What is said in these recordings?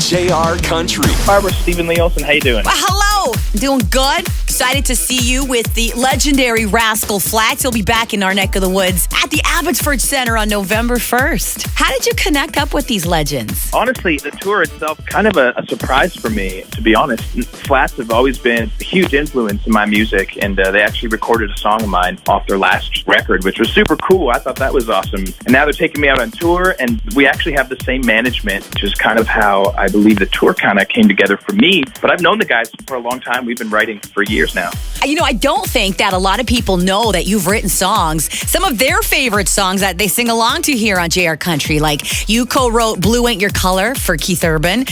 JR Country. Barbara, Stephen, Lee Olson, how you doing? Well, hello. Doing good. Excited to see you with the legendary Rascal Flatts. He'll be back in our neck of the woods at the Abbotsford Center on November 1st. How did you connect up with these legends? Honestly, the tour itself, kind of a surprise for me, to be honest. Flats have always been a huge influence in my music, and they actually recorded a song of mine off their last record, which was super cool. I thought that was awesome. And now they're taking me out on tour, and we actually have the same management, which is kind of how I believe the tour kind of came together for me. But I've known the guys for a long time. We've been writing for years now. You know, I don't think that a lot of people know that you've written songs, some of their favorite songs that they sing along to here on JR Country. Like you co-wrote Blue Ain't Your Color for Keith Urban,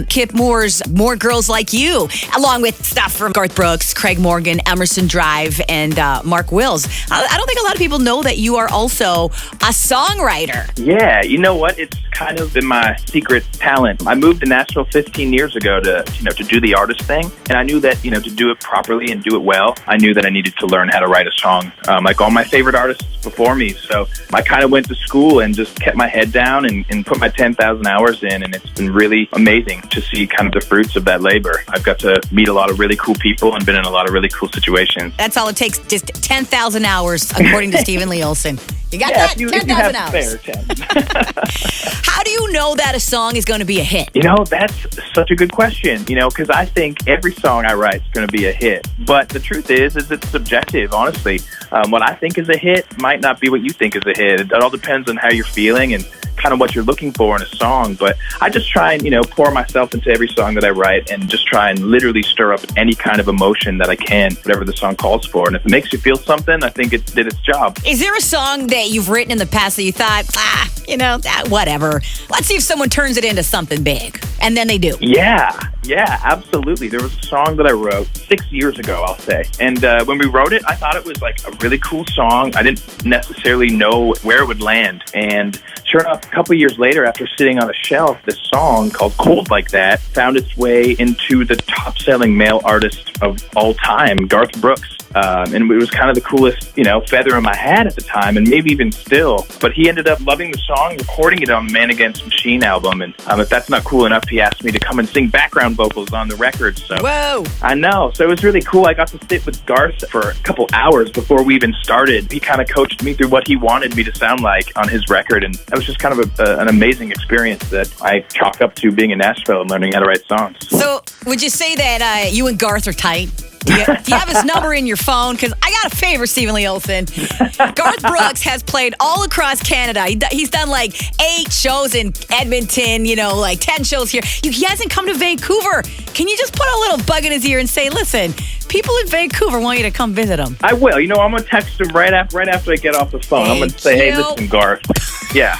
Kip Moore's More Girls Like You, along with stuff from Garth Brooks, Craig Morgan, Emerson Drive, and Mark Wills. I don't think a lot of people know that you are also a songwriter. Yeah, you know what? It's kind of been my secret talent. I moved to Nashville 15 years ago to do the artist thing, and I knew that, to do it properly and do it well, I knew that I needed to learn how to write a song, like all my favorite artists before me. So I kind of went to school and just kept my head down and put my 10,000 hours in, and it's been really amazing to see kind of the fruits of that labor. I've got to meet a lot of really cool people and been in a lot of really cool situations. That's all it takes, just 10,000 hours, according to Stephen Lee Olson. You got that? 10,000 hours. How do you know that a song is going to be a hit? That's such a good question, because I think every song I write is going to be a hit. But the truth is it's subjective, honestly. What I think is a hit might not be what you think is a hit. It all depends on how you're feeling and kind of what you're looking for in a song. But I just try and, pour myself into every song that I write and just try and literally stir up any kind of emotion that I can, whatever the song calls for. And if it makes you feel something, I think it did its job. Is there a song that you've written in the past that you thought, whatever. Let's see if someone turns it into something big. And then they do. Yeah, absolutely. There was a song that I wrote 6 years ago, I'll say. And when we wrote it, I thought it was like a really cool song. I didn't necessarily know where it would land. And sure enough, a couple years later, after sitting on a shelf, this song called Cold Like That found its way into the top-selling male artist of all time, Garth Brooks. And it was kind of the coolest, feather in my hat at the time, and maybe even still. But he ended up loving the song, recording it on the Man Against Machine album. And if that's not cool enough, he asked me to come and sing background vocals on the record. So whoa! I know. So it was really cool. I got to sit with Garth for a couple hours before we even started. He kind of coached me through what he wanted me to sound like on his record. And that was just kind of an amazing experience that I chalk up to being in Nashville and learning how to write songs. So would you say that you and Garth are tight? Do you have his number in your phone? Because I got a favor, Stephen Lee Olson. Garth Brooks has played all across Canada. He's done like 8 shows in Edmonton, like 10 shows here. He hasn't come to Vancouver. Can you just put a little bug in his ear and say, listen, people in Vancouver want you to come visit them? I will. I'm going to text him right after I get off the phone. I'm going to say, hey, listen, Garth. Yeah.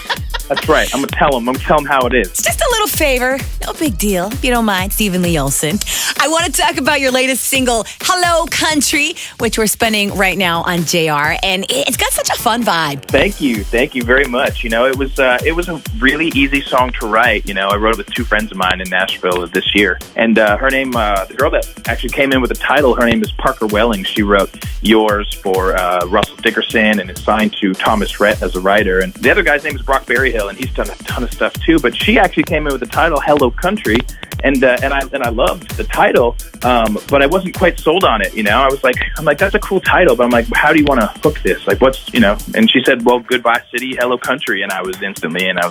That's right. I'm going to tell him how it is. It's just a little favor. No big deal. If you don't mind, Stephen Lee Olson. I want to talk about your latest single, Hello Country, which we're spinning right now on JR. And it's got such a fun vibe. Thank you. Thank you very much. It was a really easy song to write. I wrote it with 2 friends of mine in Nashville this year. And her name, the girl that actually came in with the title, her name is Parker Welling. She wrote Yours for Russell Dickerson and is signed to Thomas Rhett as a writer. And the other guy's name is Brock Berryhill, and he's done a ton of stuff too. But she actually came in with the title Hello Country, and I loved the title, but I wasn't quite sold on it. I'm like that's a cool title, but I'm like, how do you want to hook this? Like, what's And she said, well, Goodbye City, Hello Country, and I was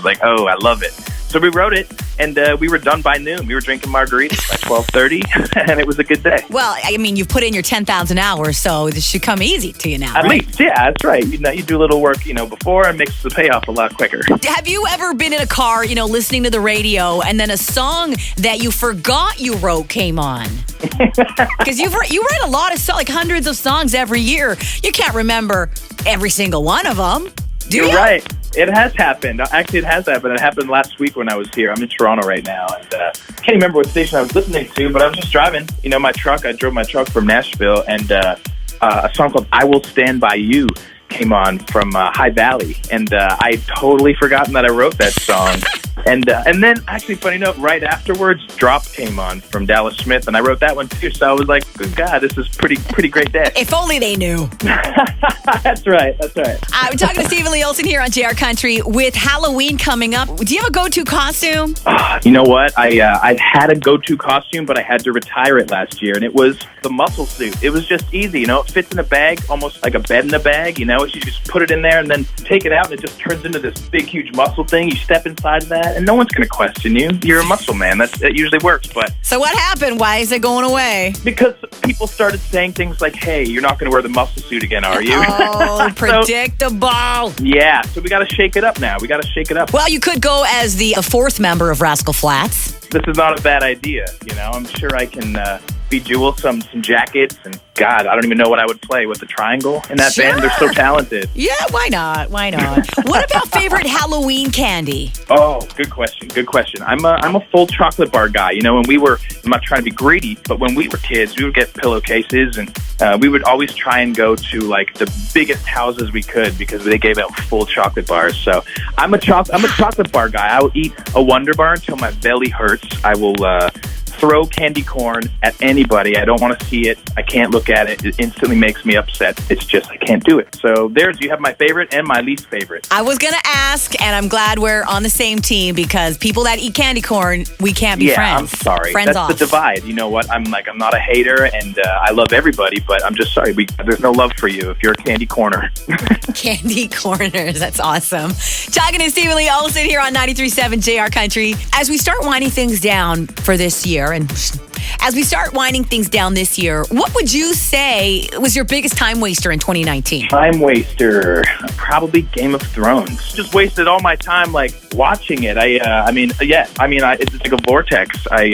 like, oh, I love it. So we wrote it, and we were done by noon. We were drinking margaritas by 12:30, and it was a good day. Well, you've put in your 10,000 hours, so this should come easy to you now, At right? least, yeah, that's right. You do a little work, before, and makes the payoff a lot quicker. Have you ever been in a car, listening to the radio, and then a song that you forgot you wrote came on? Because you write a lot of songs, like hundreds of songs every year. You can't remember every single one of them. You're right. It has happened. Actually, it has happened. It happened last week when I was here. I'm in Toronto right now, and can't remember what station I was listening to, but I was just driving, my truck. I drove my truck from Nashville, and a song called I Will Stand By You came on from High Valley, and I'd totally forgotten that I wrote that song. And then, actually, funny note, right afterwards, Drop came on from Dallas Smith, and I wrote that one too. So I was like, good God, this is pretty great day. If only they knew. That's right. We're talking to Stephen Lee Olson here on JR Country. With Halloween coming up, do you have a go-to costume? You know what? I had a go-to costume, but I had to retire it last year, and it was the muscle suit. It was just easy, it fits in a bag, almost like a bed in a bag, You just put it in there and then take it out, and it just turns into this big, huge muscle thing. You step inside of that, and no one's going to question you. You're a muscle man. That usually works, but... So what happened? Why is it going away? Because people started saying things like, hey, you're not going to wear the muscle suit again, are you? Oh, predictable. Yeah, so we got to shake it up now. Well, you could go as the fourth member of Rascal Flatts. This is not a bad idea, I'm sure I can bejewel some jackets, and God, I don't even know what I would play with the triangle in that band. They're so talented. Yeah, why not? What about favorite Halloween candy? Oh, good question. I'm a full chocolate bar guy. When we were, I'm not trying to be greedy, but when we were kids, we would get pillowcases, and we would always try and go to like the biggest houses we could because they gave out full chocolate bars. So I'm a chocolate bar guy. I will eat a Wonder Bar until my belly hurts. I will throw candy corn at anybody. I don't want to see it. I can't look at it. It instantly makes me upset. It's just, I can't do it. So there's, you have my favorite and my least favorite. I was going to ask, and I'm glad we're on the same team because people that eat candy corn, we can't be friends. Yeah, I'm sorry. Friends That's off. the divide. You know what? I'm not a hater, and I love everybody, but I'm just sorry. There's no love for you if you're a candy corner. Candy corners. That's awesome. Talking to Stephen Lee Olson here on 93.7 JR Country. As we start winding things down for this year, and as we start winding things down this year, what would you say was your biggest time waster in 2019? Time waster, probably Game of Thrones. Just wasted all my time like watching it. It's like a vortex. I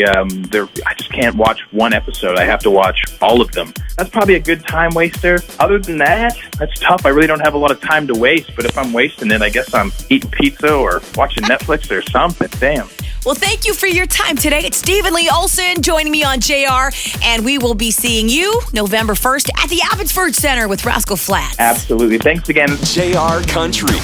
just can't watch one episode. I have to watch all of them. That's probably a good time waster. Other than that, that's tough. I really don't have a lot of time to waste. But if I'm wasting it, I guess I'm eating pizza or watching Netflix or something. Damn. Well, thank you for your time today. It's Stephen Lee Olson joining me on JR, and we will be seeing you November 1st at the Abbotsford Center with Rascal Flatts. Absolutely. Thanks again. JR Country.